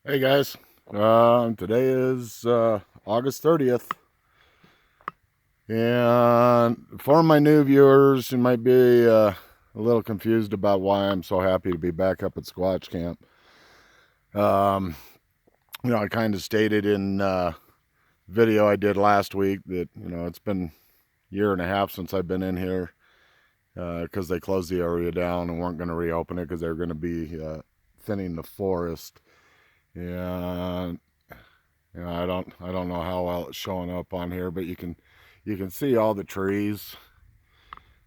Hey guys, today is August 30th, and for my new viewers, you might be a little confused about why I'm so happy to be back up at Squatch Camp. Um, I kind of stated in video I did last week that it's been a year and a half since I've been in here because they closed the area down and weren't going to reopen it because they were going to be thinning the forest. And I don't know how well it's showing up on here, but you can see all the trees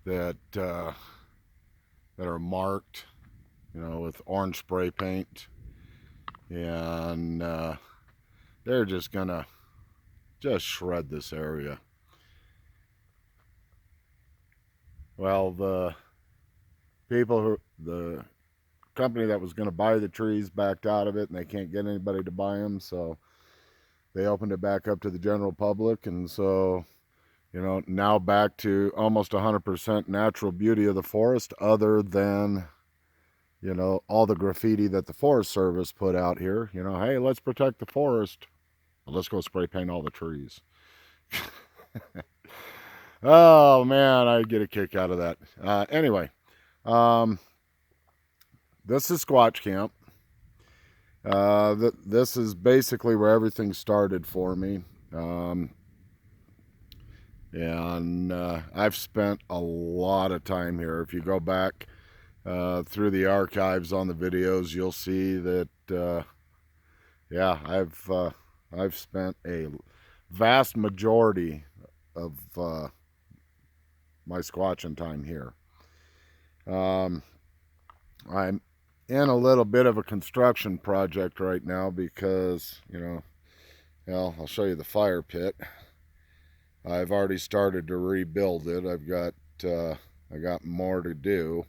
that that are marked, with orange spray paint, and they're just gonna just shred this area. Well, the company that was going to buy the trees backed out of it, and they can't get anybody to buy them, so they opened it back up to the general public, and so now back to almost 100% natural beauty of the forest, other than, all the graffiti that the Forest Service put out here. Hey, let's protect the forest. Well, let's go spray paint all the trees. Oh, man, I get a kick out of that. Anyway, um, this is Squatch Camp. This is basically where everything started for me. Um, and I've spent a lot of time here. If you go back through the archives on the videos, you'll see that yeah, I've spent a vast majority of my squatching time here. Um, I'm in a little bit of a construction project right now because well, I'll show you the fire pit. I've already started to rebuild it. I got more to do.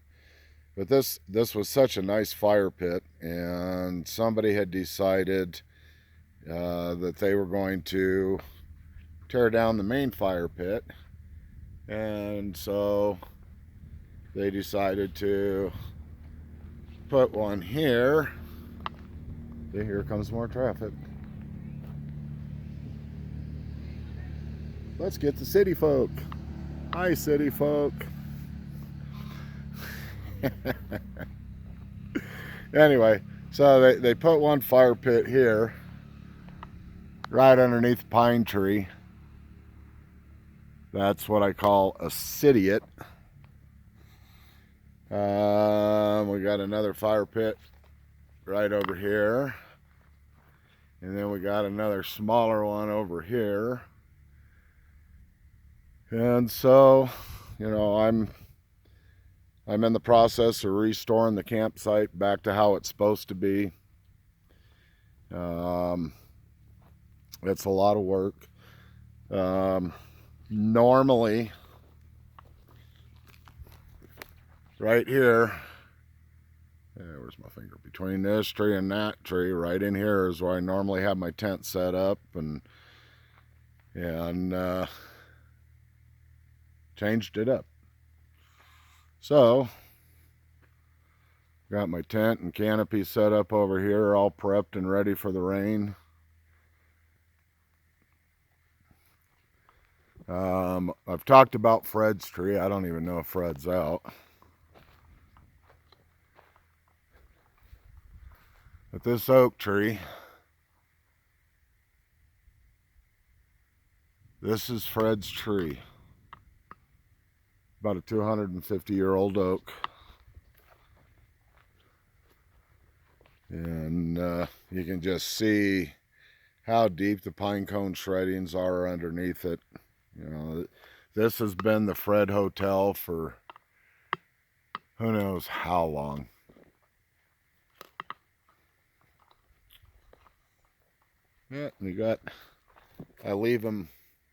But this was such a nice fire pit, and somebody had decided that they were going to tear down the main fire pit, and so they decided to put one here. Here comes more traffic. Let's get the city folk. Hi, city folk. Anyway, so they put one fire pit here, right underneath the pine tree. That's what I call a citiate. We got another fire pit right over here, and then we got another smaller one over here. And so, I'm in the process of restoring the campsite back to how it's supposed to be. It's a lot of work. Normally, right here, where's my finger? Between this tree and that tree, right in here is where I normally have my tent set up, and changed it up. So, got my tent and canopy set up over here, all prepped and ready for the rain. I've talked about Fred's tree. I don't even know if Fred's out. But this oak tree, this is Fred's tree. About a 250-year-old oak. And you can just see how deep the pine cone shreddings are underneath it. This has been the Fred Hotel for who knows how long. Yeah, I leave him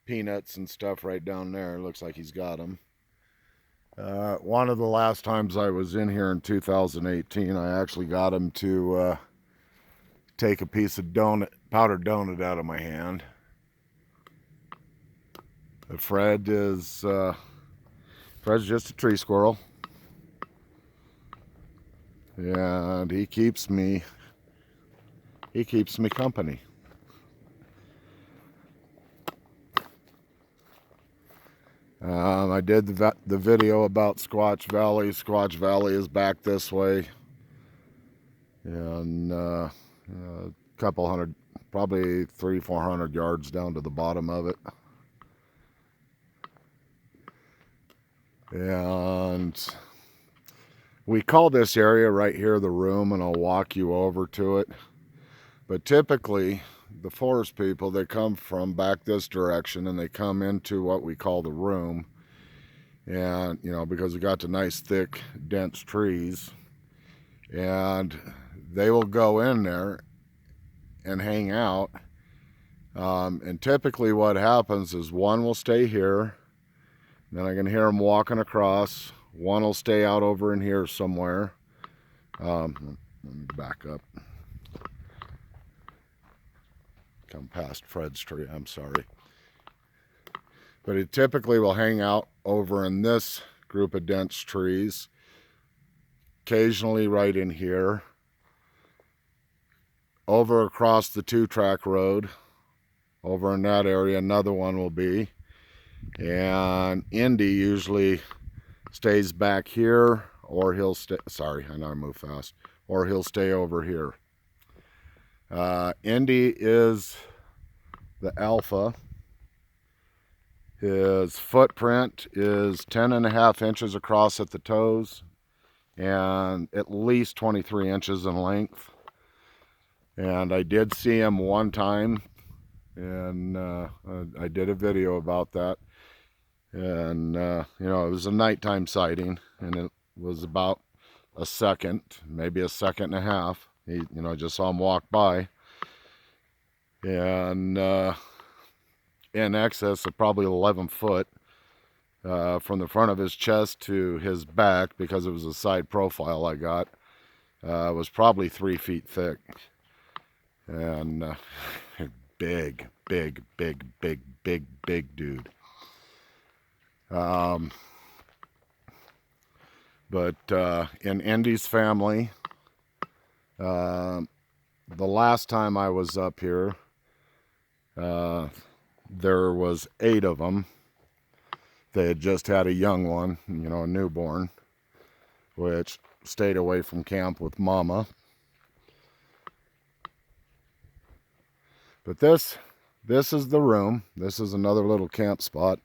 peanuts and stuff right down there. Looks like he's got them. One of the last times I was in here in 2018, I actually got him to take a piece of powdered donut out of my hand. But Fred's just a tree squirrel, and he keeps me he keeps me company. I did the video about Squatch Valley. Squatch Valley is back this way, and a couple hundred, probably 300-400 yards down to the bottom of it. And we call this area right here the room, and I'll walk you over to it. But typically the forest people, they come from back this direction and they come into what we call the room. And you know, because we got the nice thick dense trees, and they will go in there and hang out. And typically what happens is one will stay here, then I can hear them walking across. One will stay out over in here somewhere. Let me back up. Come past Fred's tree, I'm sorry. But it typically will hang out over in this group of dense trees, occasionally right in here. Over across the 2-track road, over in that area, another one will be. And Indy usually stays back here, or he'll stay, sorry, I know I move fast, or he'll stay over here. Indy is the alpha. His footprint is 10.5 inches across at the toes and at least 23 inches in length. And I did see him one time, and I did a video about that. And you know, it was a nighttime sighting, and it was about a second, maybe a second and a half. You know, I just saw him walk by, and in excess of probably 11 foot from the front of his chest to his back, because it was a side profile I got, was probably 3 feet thick. And big dude. But in Indy's family, the last time I was up here, there was 8 of them. They had just had a young one, you know, a newborn, which stayed away from camp with mama. But this is the room. This is another little camp spot.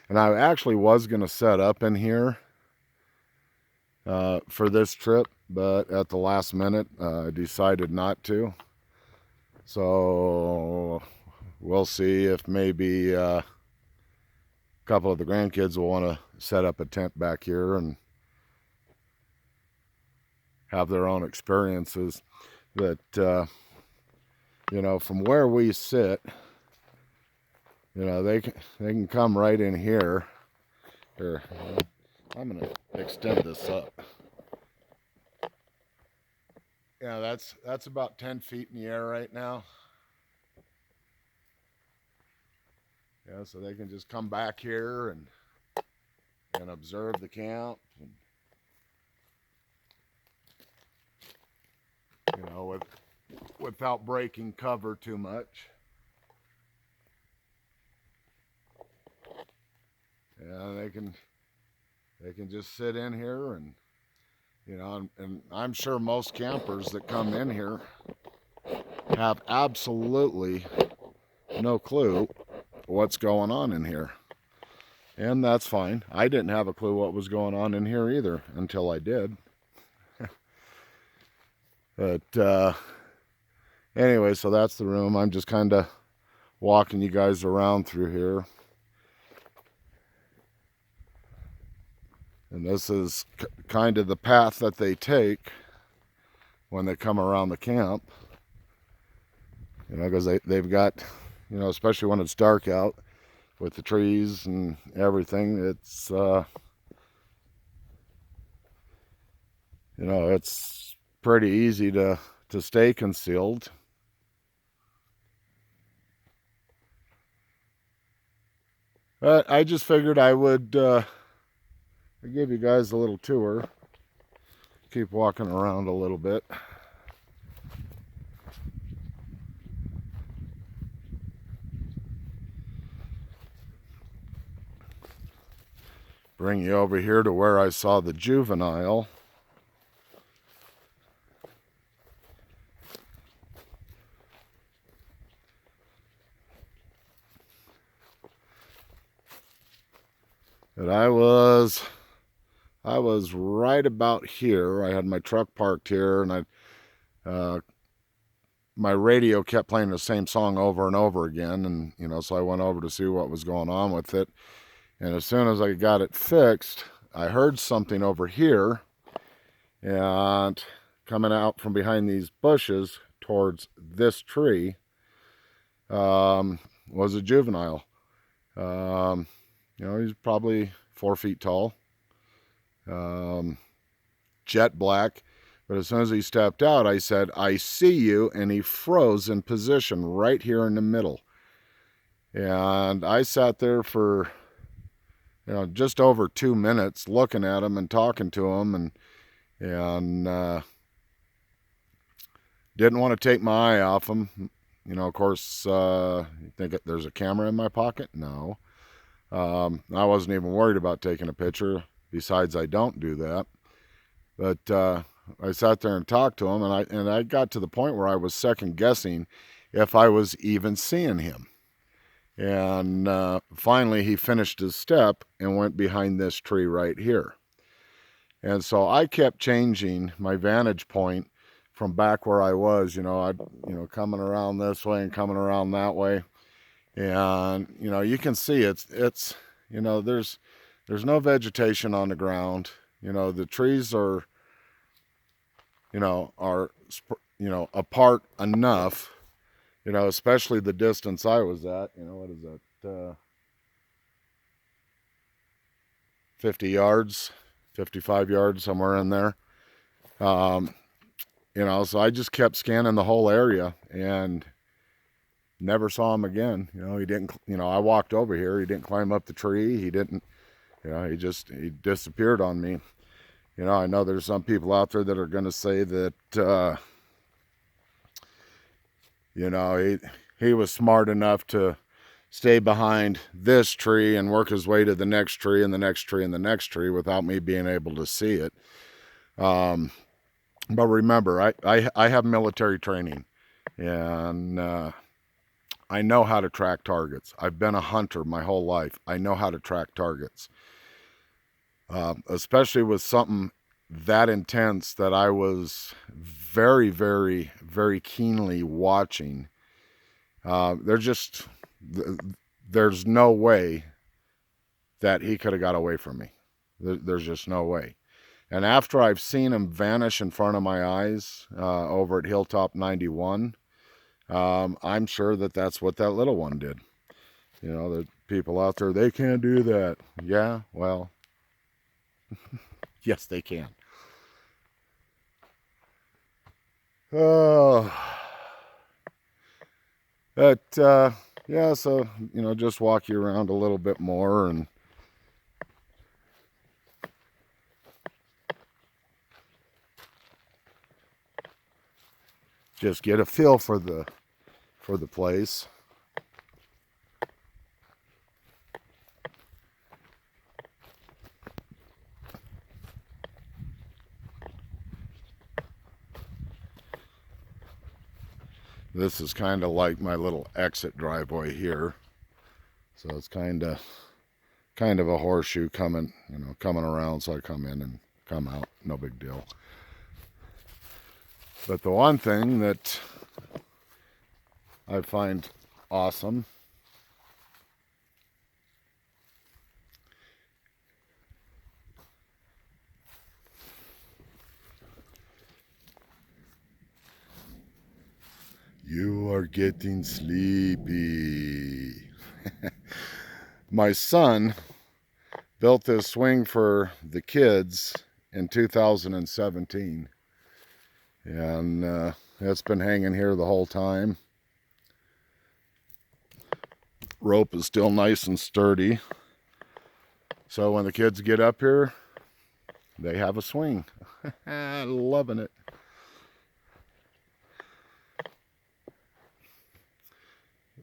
And I actually was going to set up in here for this trip, but at the last minute, I decided not to. So we'll see if maybe a couple of the grandkids will want to set up a tent back here and have their own experiences. That you know, from where we sit, you know, they can come right in here. Here, I'm gonna extend this up. Yeah, that's about 10 feet in the air right now. Yeah, so they can just come back here and observe the camp, and, you know, without breaking cover too much. Yeah, they can just sit in here, and you know, and I'm sure most campers that come in here have absolutely no clue what's going on in here. And that's fine. I didn't have a clue what was going on in here either until I did. But anyway, so that's the room. I'm just kind of walking you guys around through here. And this is kind of the path that they take when they come around the camp. You know, because they've got, you know, especially when it's dark out with the trees and everything, it's, you know, it's pretty easy to stay concealed. But I just figured I would give you guys a little tour. Keep walking around a little bit. bring you over here to where I saw the Juvenile. But I was right about here. I had my truck parked here, and my radio kept playing the same song over and over again, and so I went over to see what was going on with it. And as soon as I got it fixed, I heard something over here, and coming out from behind these bushes towards this tree was a juvenile. He's probably 4 feet tall, jet black. But as soon as he stepped out, I said, "I see you," and he froze in position right here in the middle. And I sat there for just over 2 minutes looking at him and talking to him, and didn't want to take my eye off him. Of course, you think there's a camera in my pocket? No. I wasn't even worried about taking a picture. Besides, I don't do that. But I sat there and talked to him, and I got to the point where I was second guessing if I was even seeing him. And finally, he finished his step and went behind this tree right here. And so I kept changing my vantage point from back where I was. I'd coming around this way and coming around that way, and you can see it's there's no vegetation on the ground. The trees are apart enough, especially the distance I was at. What is that, 50 yards, 55 yards, somewhere in there. So I just kept scanning the whole area and never saw him again. He didn't, I walked over here, he didn't climb up the tree, he didn't, he disappeared on me. I know there's some people out there that are going to say that, he was smart enough to stay behind this tree and work his way to the next tree and the next tree and the next tree without me being able to see it. But remember, I have military training, and I know how to track targets. I've been a hunter my whole life. I know how to track targets. Especially with something that intense that I was very, very, very keenly watching. There's no way that he could have got away from me. There's just no way. And after I've seen him vanish in front of my eyes over at Hilltop 91, I'm sure that that's what that little one did. The people out there, they can't do that. Yeah, well, yes, they can. Oh, but yeah, so just walk you around a little bit more and just get a feel for the place. This is kind of like my little exit driveway here. So it's kind of a horseshoe coming around. So I come in and come out, no big deal. But the one thing that I find awesome you are getting sleepy. My son built this swing for the kids in 2017, and it's been hanging here the whole time. Rope is still nice and sturdy, so when the kids get up here, they have a swing. Loving it.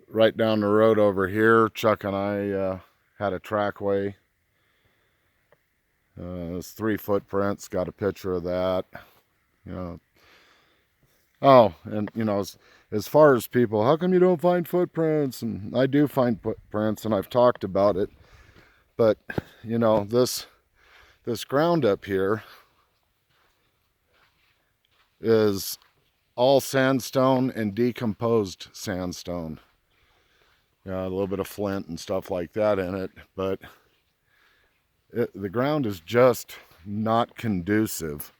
Right down the road over here, Chuck and I had a trackway There's 3 footprints, got a picture of that. You know. Oh, and you know, as far as people, how come you don't find footprints? And I do find footprints, and I've talked about it. But you know, this ground up here is all sandstone and decomposed sandstone. A little bit of flint and stuff like that in it, but the ground is just not conducive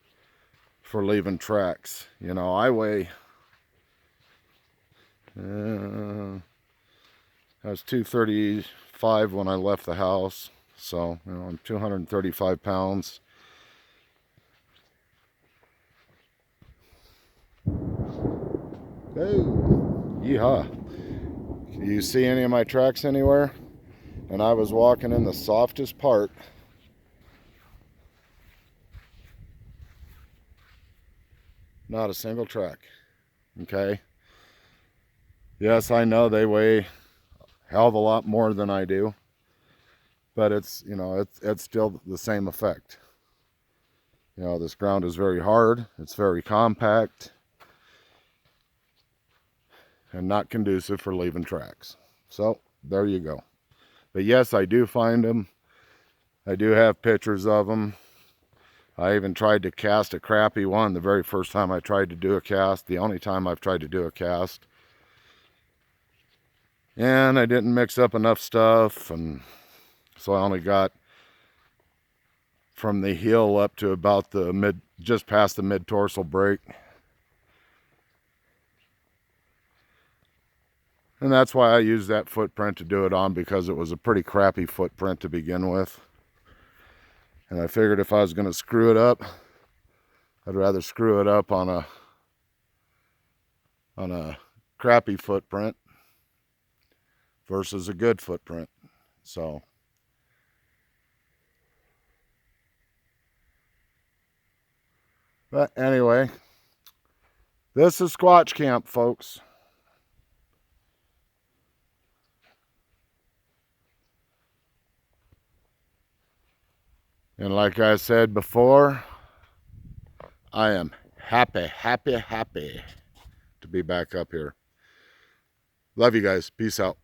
for leaving tracks. You know, I weigh, I was 235 when I left the house, so you know, I'm 235 pounds. Oh, yeehaw. You see any of my tracks anywhere? And I was walking in the softest part. Not a single track. Okay. Yes, I know they weigh a hell of a lot more than I do, but it's, you know, it's still the same effect. You know, this ground is very hard, it's very compact, and not conducive for leaving tracks. So there you go. But yes, I do find them. I do have pictures of them. I even tried to cast a crappy one the very first time I tried to do a cast, the only time I've tried to do a cast. And I didn't mix up enough stuff, and so I only got from the heel up to about the just past the mid-dorsal break. And that's why I used that footprint to do it on, because it was a pretty crappy footprint to begin with. And I figured if I was going to screw it up, I'd rather screw it up on a crappy footprint versus a good footprint. So but anyway, this is Squatch Camp, folks. And like I said before, I am happy to be back up here. Love you guys. Peace out.